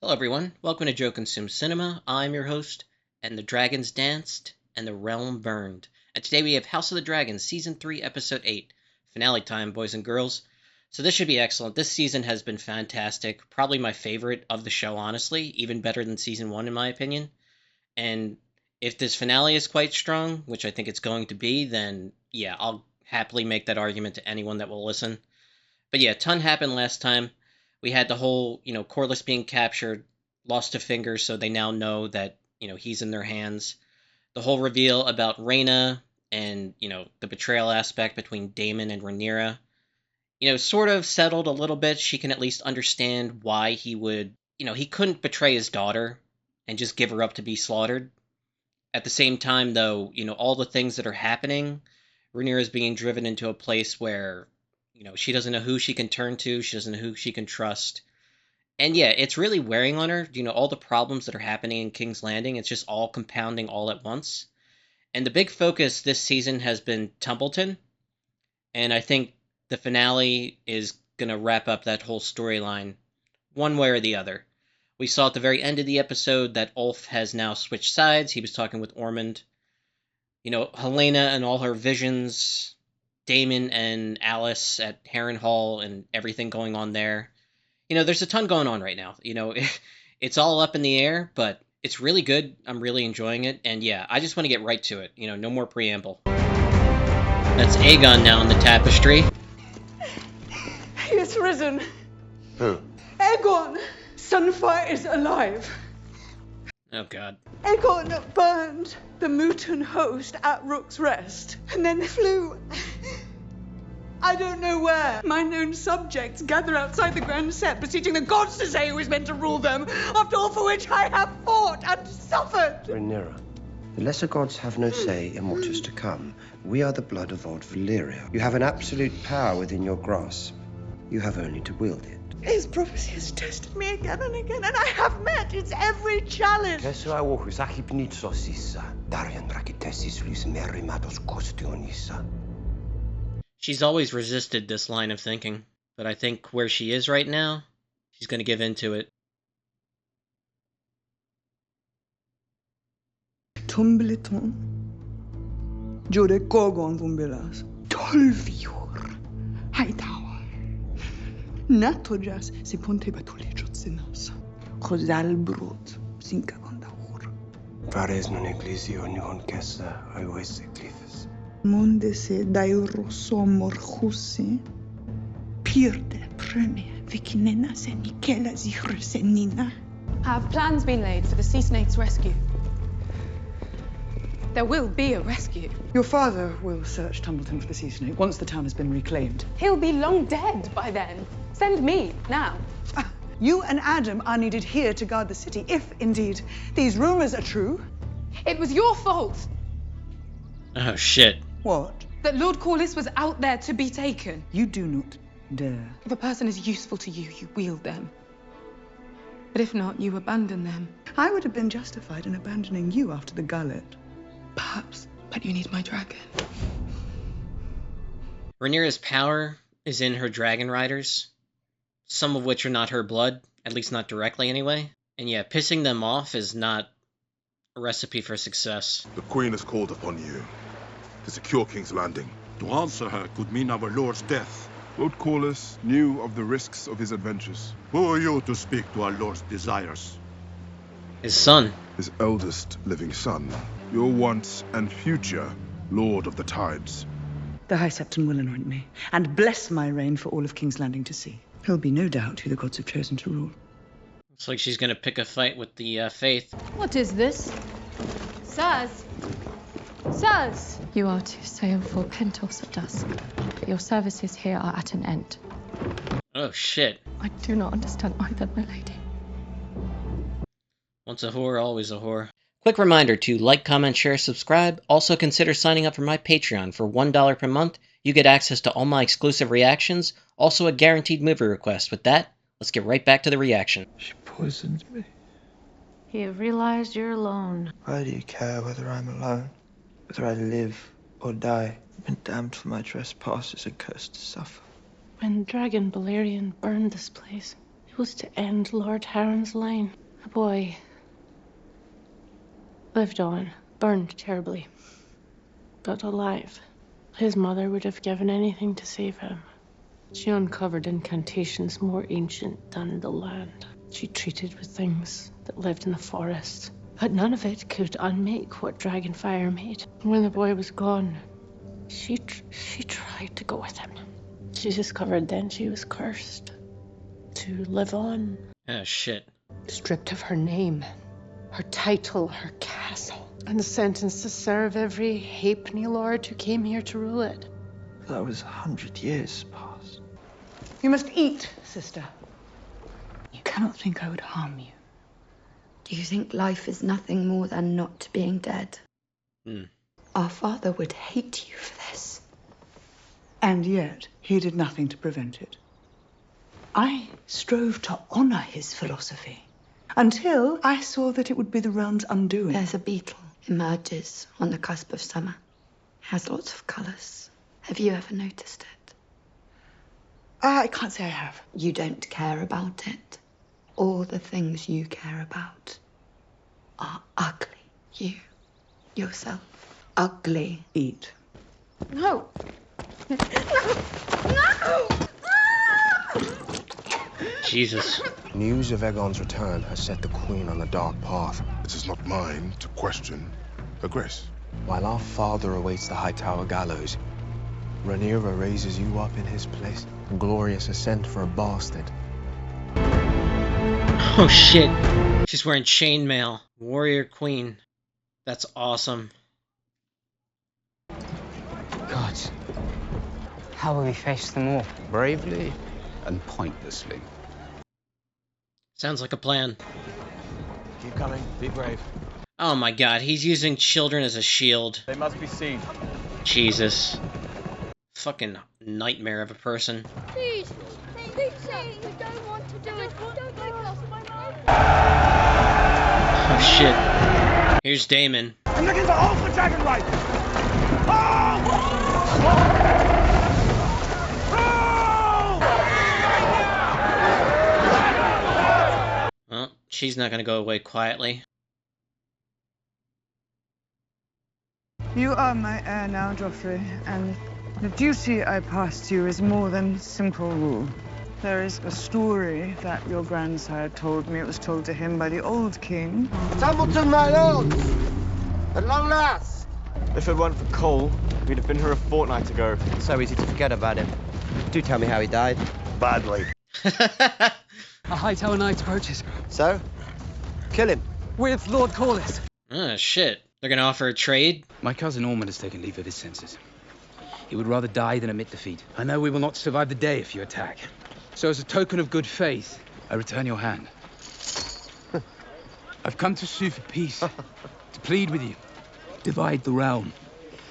Hello, everyone. Welcome to Joe Consumes Cinema. I'm your host, and the dragons danced, and the realm burned. And today we have House of the Dragons, Season 3, Episode 8. Finale time, boys and girls. So this should be excellent. This season has been fantastic. Probably my favorite of the show, honestly. Even better than Season 1, in my opinion. And if this finale is quite strong, which I think it's going to be, then yeah, I'll happily make that argument to anyone that will listen. But yeah, a ton happened last time. We had the whole, Corliss being captured, lost a finger, so they now know that, he's in their hands. The whole reveal about Rhaena and, the betrayal aspect between Daemon and Rhaenyra, sort of settled a little bit. She can at least understand why he would, he couldn't betray his daughter and just give her up to be slaughtered. At the same time, though, all the things that are happening, Rhaenyra is being driven into a place where she doesn't know who she can turn to. She doesn't know who she can trust. And yeah, it's really wearing on her. All the problems that are happening in King's Landing, it's just all compounding all at once. And the big focus this season has been Tumbleton. And I think the finale is going to wrap up that whole storyline one way or the other. We saw at the very end of the episode that Ulf has now switched sides. He was talking with Ormond. Helena and all her visions, Daemon and Alice at Harrenhal and everything going on there. There's a ton going on right now. It's all up in the air, but it's really good. I'm really enjoying it. And yeah, I just want to get right to it. No more preamble. That's Aegon now in the tapestry. He has risen. Who? Aegon! Sunfire is alive. Oh, God. Aegon burned the Muton host at Rook's Rest, and then flew. I don't know where. My known subjects gather outside the Grand Sept, beseeching the gods to say who is meant to rule them, after all for which I have fought and suffered. Rhaenyra, the lesser gods have no say in what is to come. We are the blood of old Valyria. You have an absolute power within your grasp. You have only to wield it. His prophecy has tested me again and again, and I have met its every challenge. She's always resisted this line of thinking, but I think where she is right now, she's going to give in to it. Tumbleton. Jode Kogon Vumbelas. 12 år. Hightower. Natojas se ponte batulejot sinas. Khozal brot. Sinka kondaur. Vares non ecclesio non kessa oes ecclithus. Monde se dairoso morhusi. Pirde prene vikinena se Nikela zihre senina. Have plans been laid for the Sea Snake's rescue? There will be a rescue. Your father will search Tumbleton for the sea snake once the town has been reclaimed. He'll be long dead by then. Send me, now. You and Adam are needed here to guard the city, if, indeed, these rumors are true. It was your fault Oh, shit. What? that Lord Corliss was out there to be taken. You do not dare. If a person is useful to you, you wield them. But if not, you abandon them. I would have been justified in abandoning you after the gullet. Perhaps, but you need my dragon. Rhaenyra's power is in her dragon riders, some of which are not her blood, at least not directly anyway. And yeah, pissing them off is not a recipe for success. The Queen has called upon you to secure King's Landing. To answer her could mean our Lord's death. Lord Corliss knew of the risks of his adventures. Who are you to speak to our Lord's desires? His son. His eldest living son, your once and future Lord of the Tides. The High Septon will anoint me, and bless my reign for all of King's Landing to see. There'll be no doubt who the gods have chosen to rule. Looks like she's gonna pick a fight with the Faith. What is this? Sirs! Sirs! You are to sail for Pentos at dusk, but your services here are at an end. Oh, shit. I do not understand either, my lady. Once a whore, always a whore. Quick reminder to like, comment, share, subscribe. Also consider signing up for my Patreon. For $1 per month, you get access to all my exclusive reactions, also a guaranteed movie request. With that, let's get right back to the reaction. She poisoned me. You realized you're alone. Why do you care whether I'm alone? Whether I live or die? I've been damned for my trespasses and cursed to suffer. When Dragon Balerion burned this place, It was to end Lord Harren's line. The boy lived on, burned terribly, but alive. His mother would have given anything to save him. She uncovered incantations more ancient than the land. She treated with things that lived in the forest, but none of it could unmake what Dragonfire made. When the boy was gone, she tried to go with him. She discovered then she was cursed to live on. Oh, shit. Stripped of her name, her title, her castle, and sentenced to serve every halfpenny lord who came here to rule it. That was 100 years past. You must eat, sister. You cannot think I would harm you. Do you think life is nothing more than not being dead? Our father would hate you for this. And yet, he did nothing to prevent it. I strove to honor his philosophy until I saw that it would be the realm's undoing. There's a beetle emerges on the cusp of summer. Has lots of colors. Have you ever noticed it? I can't say I have. You don't care about it. All the things you care about are ugly. You, yourself, ugly. Eat. No. No! Jesus. News of Aegon's return has set the Queen on a dark path. It is not mine to question her grace. While our father awaits the High Tower gallows, Rhaenyra raises you up in his place. A glorious ascent for a bastard. Oh, shit. She's wearing chainmail. Warrior Queen. That's awesome. Gods, how will we face them all? Bravely and pointlessly. Sounds like a plan. Keep coming. Be brave. Oh my god, he's using children as a shield. They must be seen. Jesus. Fucking nightmare of a person. Please, please, we don't want to do it. Don't make us Oh shit. Here's Daemon. I'm looking for all for Dragon Light! Well, she's not gonna go away quietly. You are my heir now, Joffrey, and the duty I pass to you is more than simple rule. There is a story that your grandsire told me. It was told to him by the old king. Tumbleton, my lord! At long last! If it weren't for Cole, we'd have been here a fortnight ago. It's so easy to forget about him. Do tell me how he died. Badly. A High Tower Knight approaches. So? Kill him. With Lord Corlys. Oh shit. They're gonna offer a trade? My cousin Ormond has taken leave of his senses. He would rather die than admit defeat. I know we will not survive the day if you attack. So as a token of good faith, I return your hand. I've come to sue for peace, to plead with you. Divide the realm.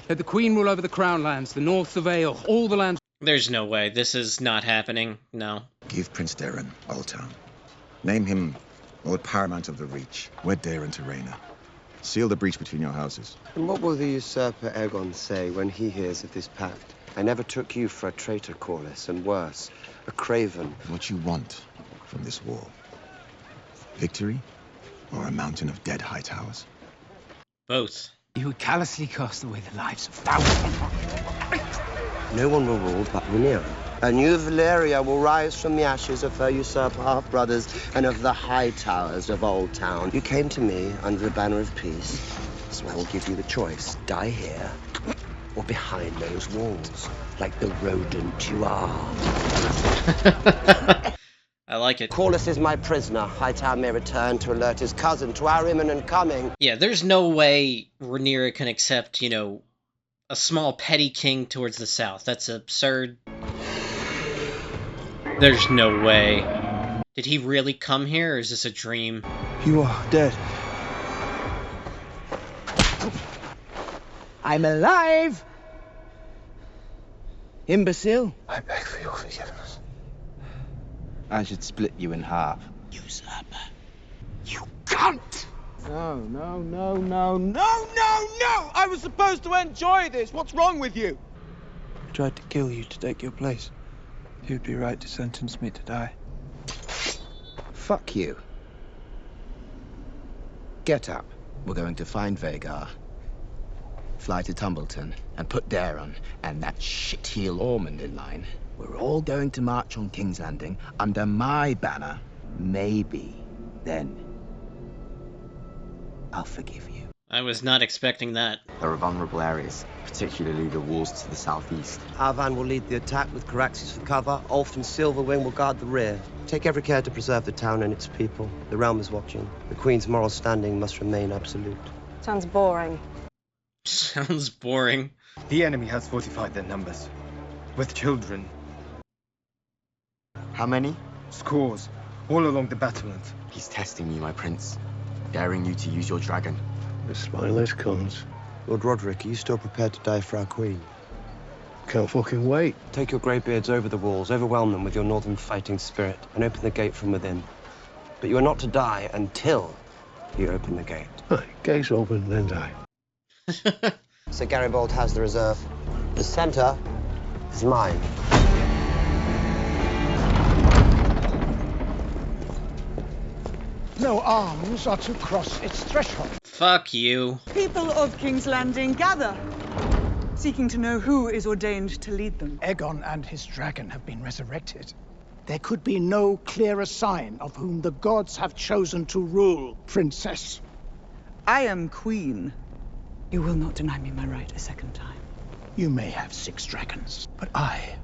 Let the Queen rule over the Crown lands, the north of Vale, all the lands. There's no way. This is not happening. No. Give Prince Daeron Oldtown. Name him Lord Paramount of the Reach. Wed Daeron to Rhaena. Seal the breach between your houses. And what will the usurper Aegon say when he hears of this pact? I never took you for a traitor, Corlys, and worse, a craven. What you want from this war? Victory or a mountain of dead high towers? Both. You would callously cast away the lives of thousands. No one will rule but Rhaenyra. A new Valyria will rise from the ashes of her usurper half-brothers and of the high towers of Old Town. You came to me under the banner of peace, so I will give you the choice. Die here or behind those walls, like the rodent you are. I like it. Corlys is my prisoner. Hightown may return to alert his cousin to our imminent coming. Yeah, there's no way Rhaenyra can accept, you know, a small petty king towards the south. That's absurd. There's no way. Did he really come here, or is this a dream? You are dead. I'm alive! Imbecile. I beg for your forgiveness. I should split you in half. Usurper. You cunt! No! I was supposed to enjoy this! What's wrong with you? I tried to kill you to take your place. You'd be right to sentence me to die. Fuck you. Get up. We're going to find Vagar, fly to Tumbleton, and put Daron and that shitheel Ormond in line. We're all going to march on King's Landing under my banner. Maybe then I'll forgive you. I was not expecting that. There are vulnerable areas, particularly the walls to the southeast. Arvan will lead the attack with Caraxes for cover. Ulf and Silverwing will guard the rear. Take every care to preserve the town and its people. The realm is watching. The Queen's moral standing must remain absolute. Sounds boring. Sounds boring. The enemy has fortified their numbers. With children. How many? Scores. All along the battlement. He's testing you, my prince. Daring you to use your dragon. The smileless comes. Lord Roderick, are you still prepared to die for our Queen? Can't fucking wait. Take your greybeards over the walls, overwhelm them with your northern fighting spirit, and open the gate from within. But you are not to die until you open the gate. Gate's open, then die. Sir Garibold has the reserve. The center is mine. No arms are to cross its threshold. Fuck you. People of King's Landing gather, seeking to know who is ordained to lead them. Aegon and his dragon have been resurrected. There could be no clearer sign of whom the gods have chosen to rule, Princess. I am Queen. You will not deny me my right a second time. You may have 6 dragons, but I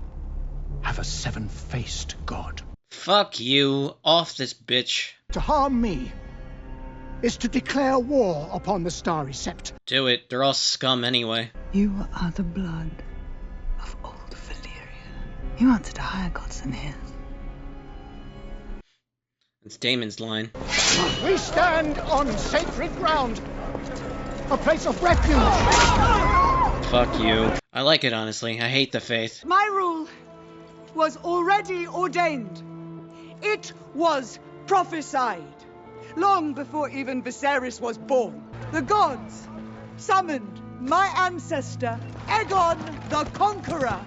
have a 7-faced god. Fuck you. Off this bitch. To harm me is to declare war upon the Starry Sept. Do it. They're all scum anyway. You are the blood of old Valyria. You answer to higher gods than his. It's Damon's line. We stand on sacred ground, a place of refuge. Fuck you. I like it, honestly. I hate the faith. My rule was already ordained. It was prophesied long before even Viserys was born. The gods summoned my ancestor, Aegon the Conqueror,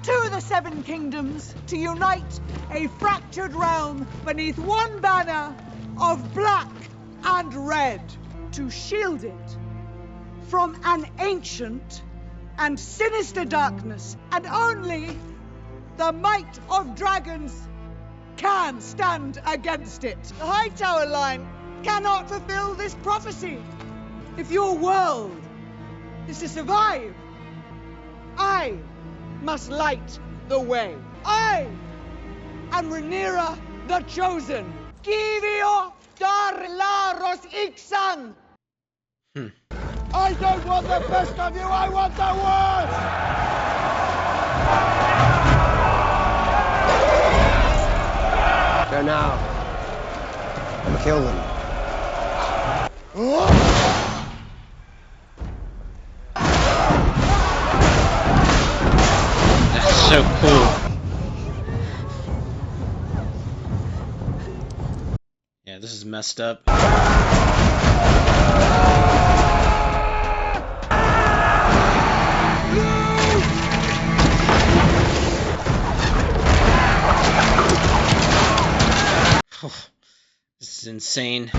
to the 7 kingdoms to unite a fractured realm beneath one banner of black and red, to shield it from an ancient and sinister darkness, and only the might of dragons can stand against it. The Hightower line cannot fulfill this prophecy. If your world is to survive, I must light the way. I am Rhaenyra the Chosen. Givio dar laros ixan. I don't want the best of you, I want the worst! Go now. Kill them. That's so cool. Yeah, this is messed up. This is insane.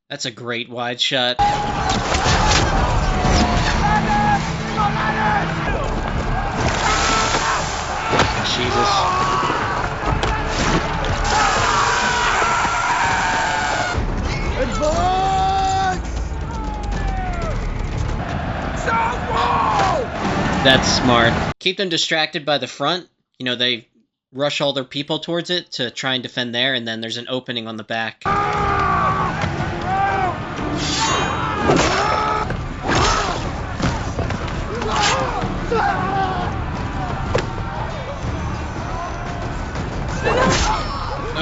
That's a great wide shot. Jesus. That's smart. Keep them distracted by the front. You know, they rush all their people towards it to try and defend there, and then there's an opening on the back.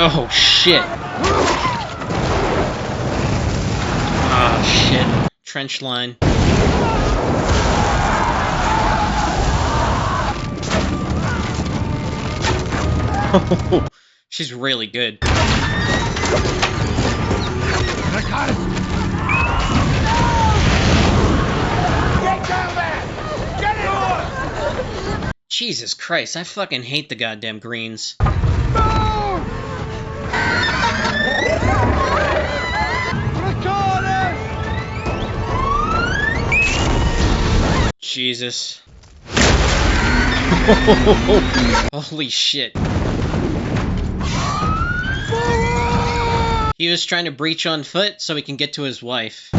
Oh, shit. Oh, shit. Trench line. She's really good. Get down there! Get it! Jesus Christ, I fucking hate the goddamn greens. Jesus. Holy shit. He was trying to breach on foot so he can get to his wife.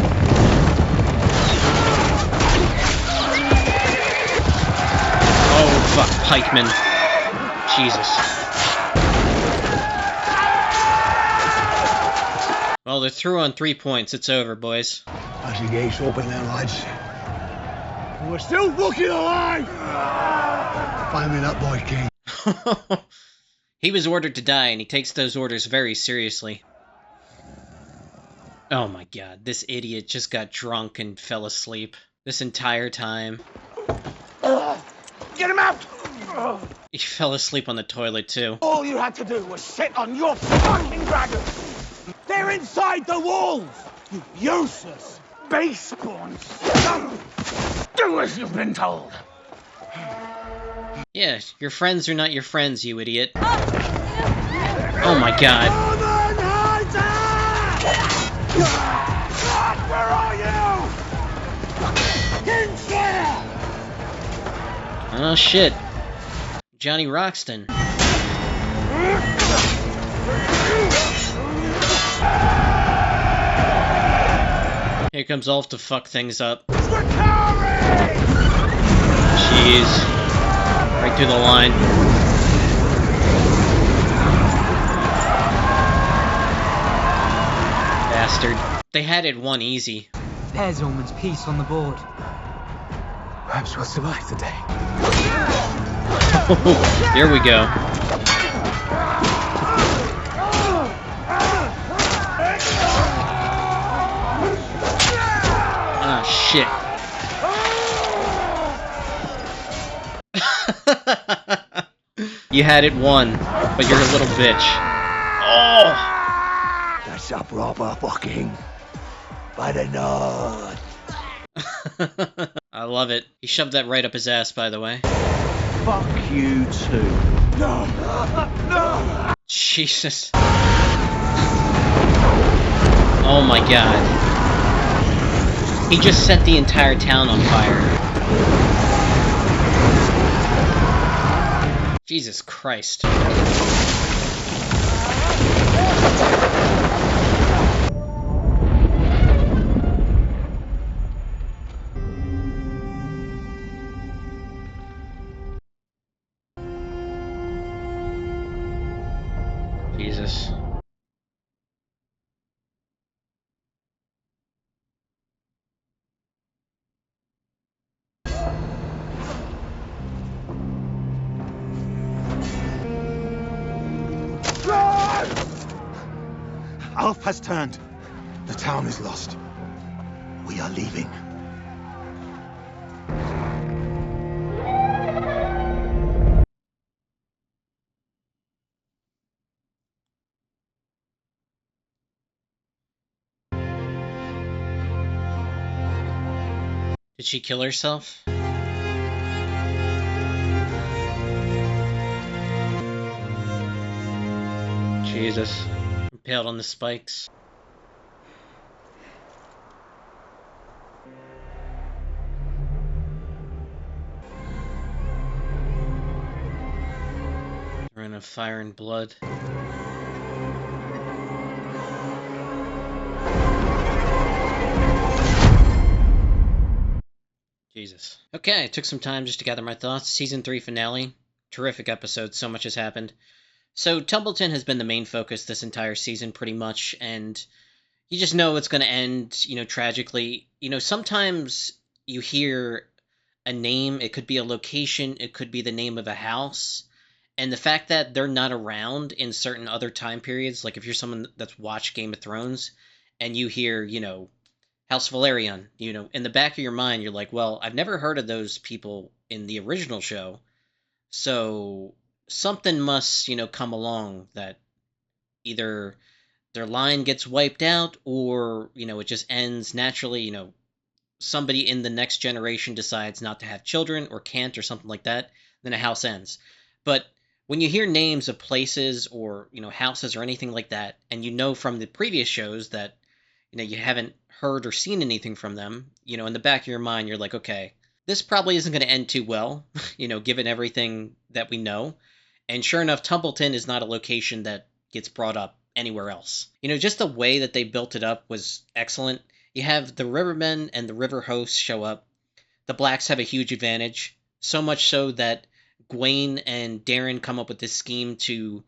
Oh, fuck, pikemen. Jesus. Well, they're through on 3 points. It's over, boys. As the gates open there, lads. We're still fucking alive! Find me that boy, King. He was ordered to die, and he takes those orders very seriously. Oh my god, this idiot just got drunk and fell asleep this entire time. Get him out! He fell asleep on the toilet, too. All you had to do was sit on your fucking dragon! They're inside the walls! You useless, base-born scum! Do as you've been told! Yeah, your friends are not your friends, you idiot. Oh my god. Where are you? Kingslayer! Oh shit. Johnny Roxton. Here comes Ulf to fuck things up. Jeez. Right through the line. Bastard. They had it won easy. There's Ormond's piece on the board. Perhaps we'll survive the day. Here we go. Ah, shit. You had it won, but you're a little bitch. Oh! That's a proper fucking by the nod. I love it. He shoved that right up his ass, by the way. Fuck you too. No! No! Jesus. Oh my god. He just set the entire town on fire. Jesus Christ. Jesus. Alf has turned. The town is lost. We are leaving. Did she kill herself? Jesus. Impaled on the spikes. Rain of fire and blood. Jesus. Okay, it took some time just to gather my thoughts. Season 3 finale. Terrific episode, so much has happened. So, Tumbleton has been the main focus this entire season, pretty much, and you just know it's going to end, tragically. Sometimes you hear a name, it could be a location, it could be the name of a house, and the fact that they're not around in certain other time periods, like if you're someone that's watched Game of Thrones, and you hear, House Valerian, in the back of your mind, you're like, well, I've never heard of those people in the original show, so something must, come along that either their line gets wiped out or, it just ends naturally, somebody in the next generation decides not to have children or can't or something like that. then a house ends. But when you hear names of places or, houses or anything like that, and you know from the previous shows that, you haven't heard or seen anything from them, in the back of your mind, you're like, okay, this probably isn't going to end too well, given everything that we know. And sure enough, Tumbleton is not a location that gets brought up anywhere else. Just the way that they built it up was excellent. You have the rivermen and the river hosts show up. The blacks have a huge advantage, so much so that Gwaine and Darren come up with this scheme to,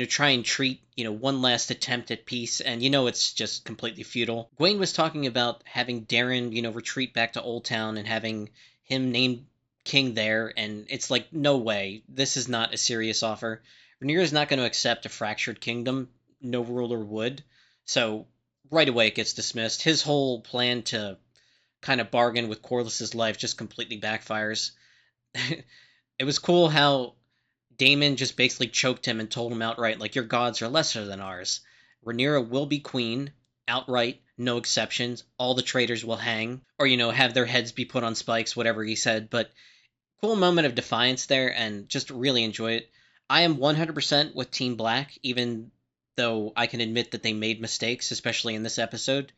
try and treat, one last attempt at peace, and it's just completely futile. Gwaine was talking about having Darren, retreat back to Old Town and having him named king there, and it's like, no way, this is not a serious offer. Rhaenyra is not going to accept a fractured kingdom. No ruler would. So right away it gets dismissed. His whole plan to kind of bargain with Corlys's life just completely backfires. It was cool how Daemon just basically choked him and told him outright, like, your gods are lesser than ours. Rhaenyra will be queen, outright, no exceptions. All the traitors will hang, or, have their heads be put on spikes, whatever he said. But cool moment of defiance there, and just really enjoy it. I am 100% with Team Black, even though I can admit that they made mistakes, especially in this episode.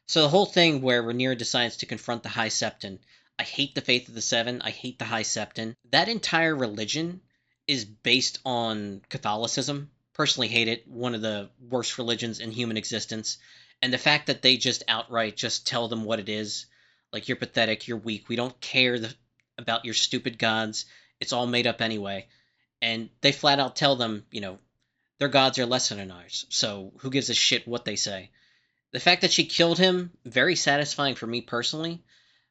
So the whole thing where Rhaenyra decides to confront the High Septon. I hate the Faith of the Seven. I hate the High Septon. That entire religion is based on Catholicism. Personally hate it. One of the worst religions in human existence. And the fact that they just outright just tell them what it is. Like, you're pathetic, you're weak, we don't care about your stupid gods. It's all made up anyway. And they flat out tell them, their gods are lesser than ours. So who gives a shit what they say? The fact that she killed him, very satisfying for me personally.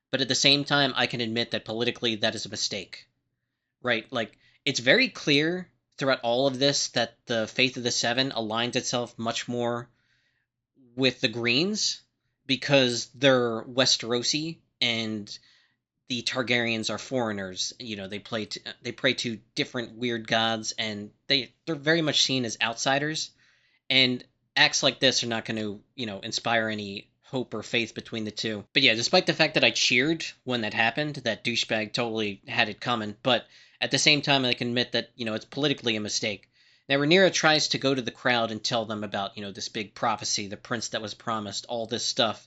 But at the same time, I can admit that politically that is a mistake. Right? Like, it's very clear throughout all of this that the Faith of the Seven aligns itself much more with the Greens because they're Westerosi and the Targaryens are foreigners. They pray to different weird gods, and they're very much seen as outsiders. And acts like this are not going to, inspire any hope or faith between the two. But yeah, despite the fact that I cheered when that happened, that douchebag totally had it coming, but at the same time, I can admit that, it's politically a mistake. Now, Rhaenyra tries to go to the crowd and tell them about, this big prophecy, the prince that was promised, all this stuff.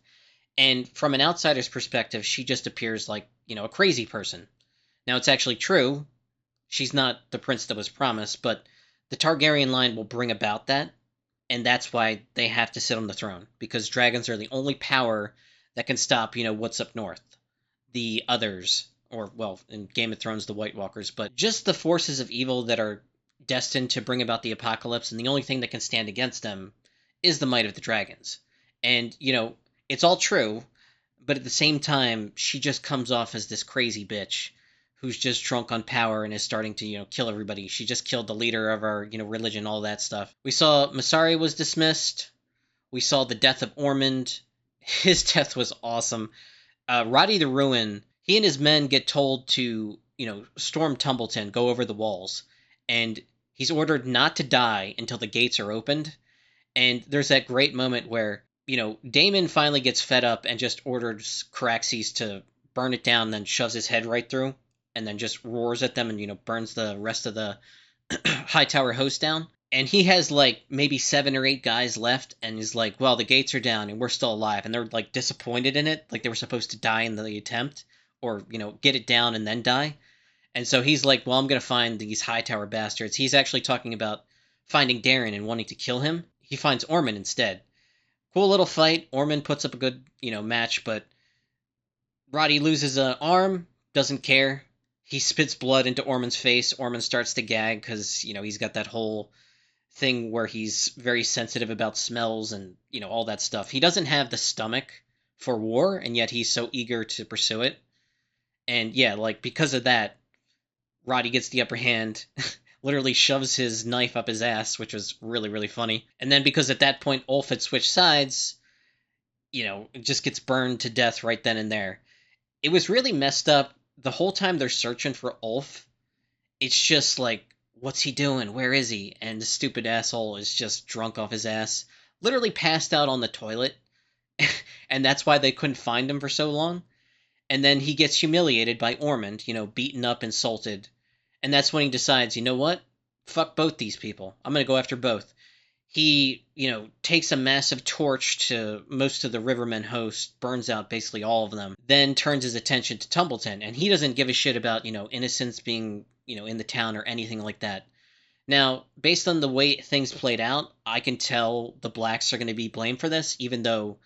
And from an outsider's perspective, she just appears like, a crazy person. Now, it's actually true. She's not the prince that was promised, but the Targaryen line will bring about that. And that's why they have to sit on the throne, because dragons are the only power that can stop, what's up north. The others, or, well, in Game of Thrones, the White Walkers, but just the forces of evil that are destined to bring about the apocalypse, and the only thing that can stand against them is the might of the dragons. And, it's all true, but at the same time, she just comes off as this crazy bitch who's just drunk on power and is starting to, kill everybody. She just killed the leader of our, religion, all that stuff. We saw Masari was dismissed. We saw the death of Ormond. His death was awesome. Roddy the Ruin, he and his men get told to, storm Tumbleton, go over the walls. And he's ordered not to die until the gates are opened. And there's that great moment where, Daemon finally gets fed up and just orders Caraxes to burn it down, then shoves his head right through, and then just roars at them and, burns the rest of the Hightower host down. And he has, like, maybe 7 or 8 guys left, and he's like, well, the gates are down, and we're still alive. And they're, like, disappointed in it, like they were supposed to die in the attempt, or, get it down and then die. And so he's like, well, I'm going to find these Hightower bastards. He's actually talking about finding Darren and wanting to kill him. He finds Ormond instead. Cool little fight. Ormond puts up a good, match, but Roddy loses an arm, doesn't care. He spits blood into Ormond's face. Ormond starts to gag because, he's got that whole thing where he's very sensitive about smells and, all that stuff. He doesn't have the stomach for war, and yet he's so eager to pursue it. And yeah, like, because of that, Roddy gets the upper hand, literally shoves his knife up his ass, which was really, really funny. And then because at that point Ulf had switched sides, it just gets burned to death right then and there. It was really messed up. The whole time they're searching for Ulf, it's just like, what's he doing? Where is he? And the stupid asshole is just drunk off his ass, literally passed out on the toilet. And that's why they couldn't find him for so long. And then he gets humiliated by Ormond, beaten up, insulted. And that's when he decides, you know what? Fuck both these people. I'm going to go after both. He, takes a massive torch to most of the Rivermen host, burns out basically all of them, then turns his attention to Tumbleton. And he doesn't give a shit about, innocents being, in the town or anything like that. Now, based on the way things played out, I can tell the blacks are going to be blamed for this, even though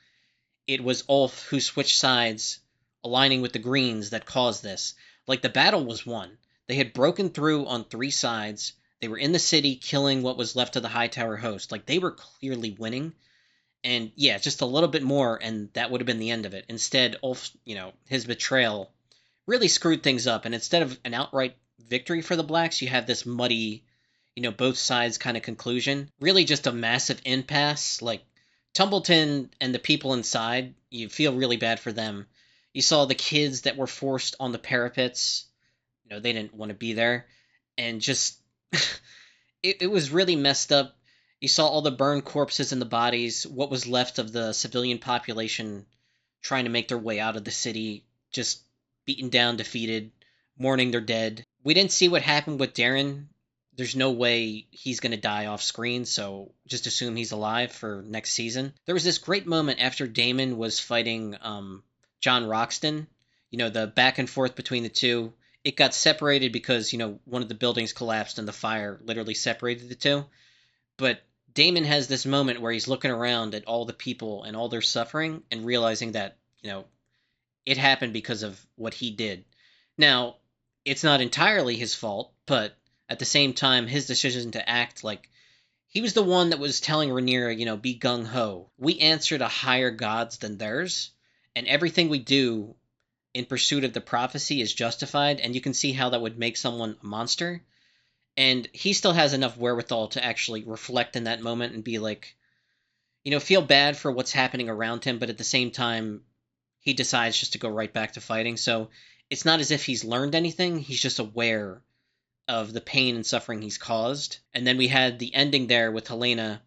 it was Ulf who switched sides, aligning with the Greens, that caused this. Like, the battle was won. They had broken through on 3 sides. They were in the city killing what was left of the Hightower host. Like, they were clearly winning. And, yeah, just a little bit more, and that would have been the end of it. Instead, Ulf, his betrayal really screwed things up. And instead of an outright victory for the blacks, you have this muddy, both sides kind of conclusion. Really just a massive impasse. Like, Tumbleton and the people inside, you feel really bad for them. You saw the kids that were forced on the parapets. They didn't want to be there. And just, it was really messed up. You saw all the burned corpses and the bodies, what was left of the civilian population trying to make their way out of the city, just beaten down, defeated, mourning their dead. We didn't see what happened with Darren. There's no way he's going to die off screen, so just assume he's alive for next season. There was this great moment after Daemon was fighting John Roxton, the back and forth between the two. It got separated because, one of the buildings collapsed and the fire literally separated the two. But Daemon has this moment where he's looking around at all the people and all their suffering and realizing that, it happened because of what he did. Now, it's not entirely his fault, but at the same time, his decision to act like he was the one that was telling Rhaenyra, be gung-ho. We answer to higher gods than theirs, and everything we do in pursuit of the prophecy is justified, and you can see how that would make someone a monster. And he still has enough wherewithal to actually reflect in that moment and be like, feel bad for what's happening around him, but at the same time, he decides just to go right back to fighting. So it's not as if he's learned anything, he's just aware of the pain and suffering he's caused. And then we had the ending there with Helena.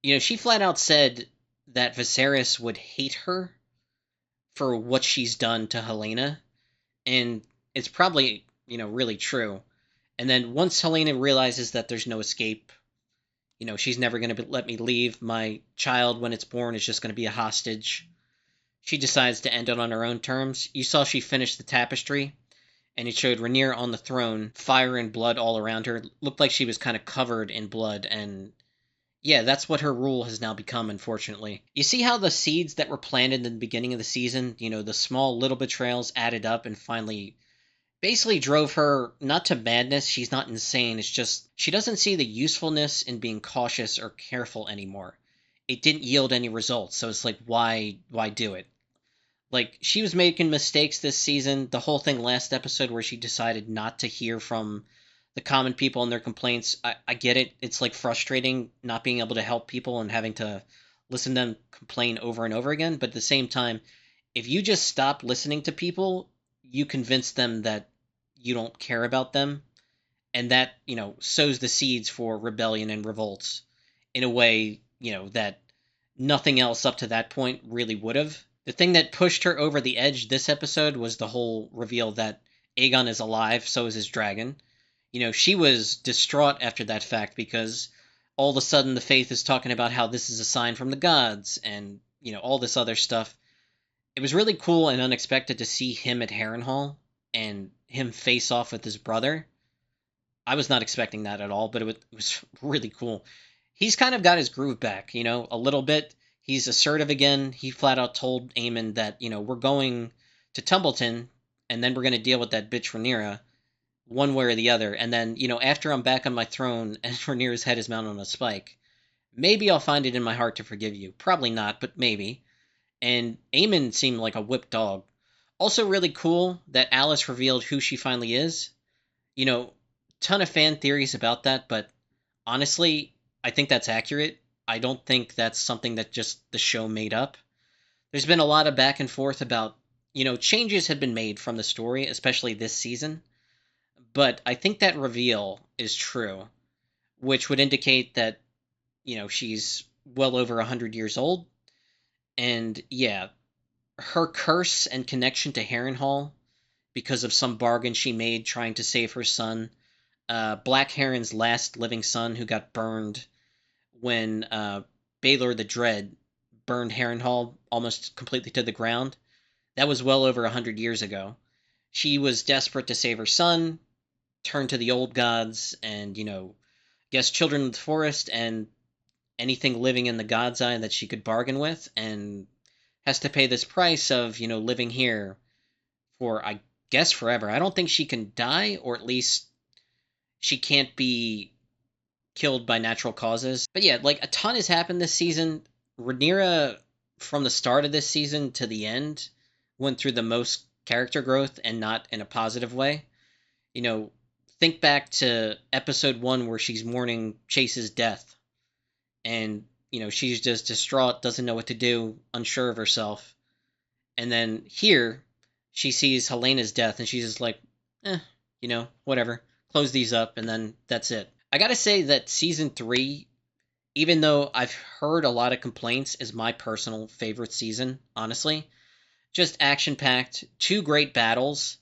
She flat out said that Viserys would hate her for what she's done to Helena. And it's probably, really true. And then once Helena realizes that there's no escape, she's never going to let me leave. My child, when it's born, is just going to be a hostage. She decides to end it on her own terms. You saw she finished the tapestry, and it showed Rhaenyra on the throne, fire and blood all around her. It looked like she was kind of covered in blood, and yeah, that's what her rule has now become, unfortunately. You see how the seeds that were planted in the beginning of the season, the small little betrayals added up and finally basically drove her not to madness. She's not insane. It's just she doesn't see the usefulness in being cautious or careful anymore. It didn't yield any results, so it's like, why do it? Like, she was making mistakes this season. The whole thing last episode where she decided not to hear from the common people and their complaints. I get it. It's, like, frustrating not being able to help people and having to listen to them complain over and over again. But at the same time, if you just stop listening to people, you convince them that you don't care about them. And that, sows the seeds for rebellion and revolts in a way, that nothing else up to that point really would have. The thing that pushed her over the edge this episode was the whole reveal that Aegon is alive, so is his dragon. She was distraught after that fact because all of a sudden the Faith is talking about how this is a sign from the gods and, all this other stuff. It was really cool and unexpected to see him at Harrenhal and him face off with his brother. I was not expecting that at all, but it was really cool. He's kind of got his groove back, a little bit. He's assertive again. He flat out told Aemon that, we're going to Tumbleton, and then we're going to deal with that bitch Rhaenyra, one way or the other. And then, after I'm back on my throne and Rhaenyra's head is mounted on a spike, maybe I'll find it in my heart to forgive you. Probably not, but maybe. And Aemon seemed like a whipped dog. Also really cool that Alice revealed who she finally is. Ton of fan theories about that, but honestly, I think that's accurate. I don't think that's something that just the show made up. There's been a lot of back and forth about, changes have been made from the story, especially this season. But I think that reveal is true, which would indicate that, she's well over 100 years old. And yeah, her curse and connection to Harrenhal because of some bargain she made trying to save her son. Black Heron's last living son, who got burned when Baelor the Dread burned Harrenhal almost completely to the ground. That was well over 100 years ago. She was desperate to save her son, turned to the old gods, and, guess children of the forest and anything living in the God's Eye that she could bargain with, and has to pay this price of, living here for, I guess, forever. I don't think she can die, or at least she can't be killed by natural causes. But yeah, like, a ton has happened this season. Rhaenyra, from the start of this season to the end, went through the most character growth, and not in a positive way. Think back to episode 1 where she's mourning Chase's death. And, she's just distraught, doesn't know what to do, unsure of herself. And then here, she sees Helena's death, and she's just like, whatever. Close these up, and then that's it. I gotta say that Season 3, even though I've heard a lot of complaints, is my personal favorite season, honestly. Just action-packed, 2 great battles,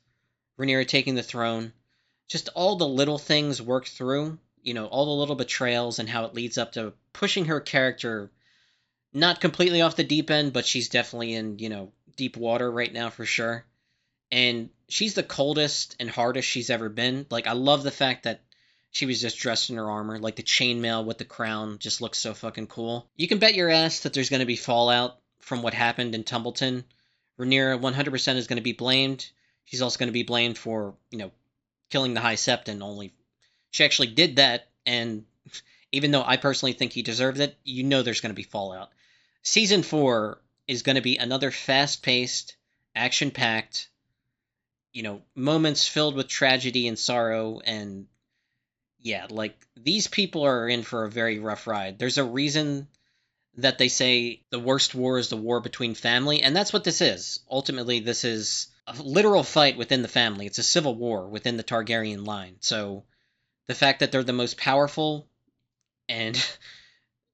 Rhaenyra taking the throne, just all the little things worked through, all the little betrayals and how it leads up to pushing her character not completely off the deep end, but she's definitely in, deep water right now for sure. And she's the coldest and hardest she's ever been. Like, I love the fact that she was just dressed in her armor. Like, the chainmail with the crown just looks so fucking cool. You can bet your ass that there's going to be fallout from what happened in Tumbleton. Rhaenyra 100% is going to be blamed. She's also going to be blamed for, killing the High Septon, only she actually did that, and even though I personally think he deserved it, there's going to be fallout. Season 4 is going to be another fast-paced, action-packed, moments filled with tragedy and sorrow, and yeah, like, these people are in for a very rough ride. There's a reason that they say the worst war is the war between family, and that's what this is. Ultimately, this is a literal fight within the family. It's a civil war within the Targaryen line. So the fact that they're the most powerful and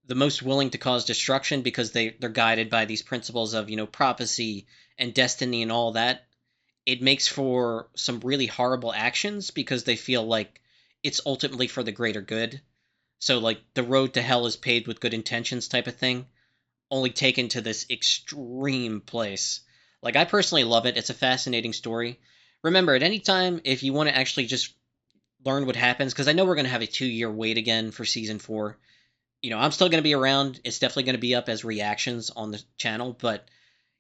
the most willing to cause destruction because they're guided by these principles of, prophecy and destiny and all that, it makes for some really horrible actions because they feel like it's ultimately for the greater good. So, like, the road to hell is paved with good intentions type of thing, only taken to this extreme place. Like, I personally love it. It's a fascinating story. Remember, at any time, if you want to actually just learn what happens, because I know we're going to have a 2-year wait again for Season 4. I'm still going to be around. It's definitely going to be up as reactions on the channel, but,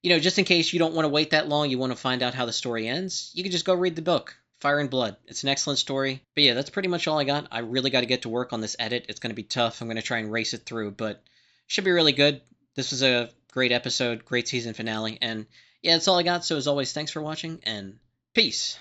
just in case you don't want to wait that long, you want to find out how the story ends, you can just go read the book, Fire and Blood. It's an excellent story. But yeah, that's pretty much all I got. I really got to get to work on this edit. It's going to be tough. I'm going to try and race it through, but should be really good. This was a great episode, great season finale, and yeah, that's all I got. So as always, thanks for watching, and peace.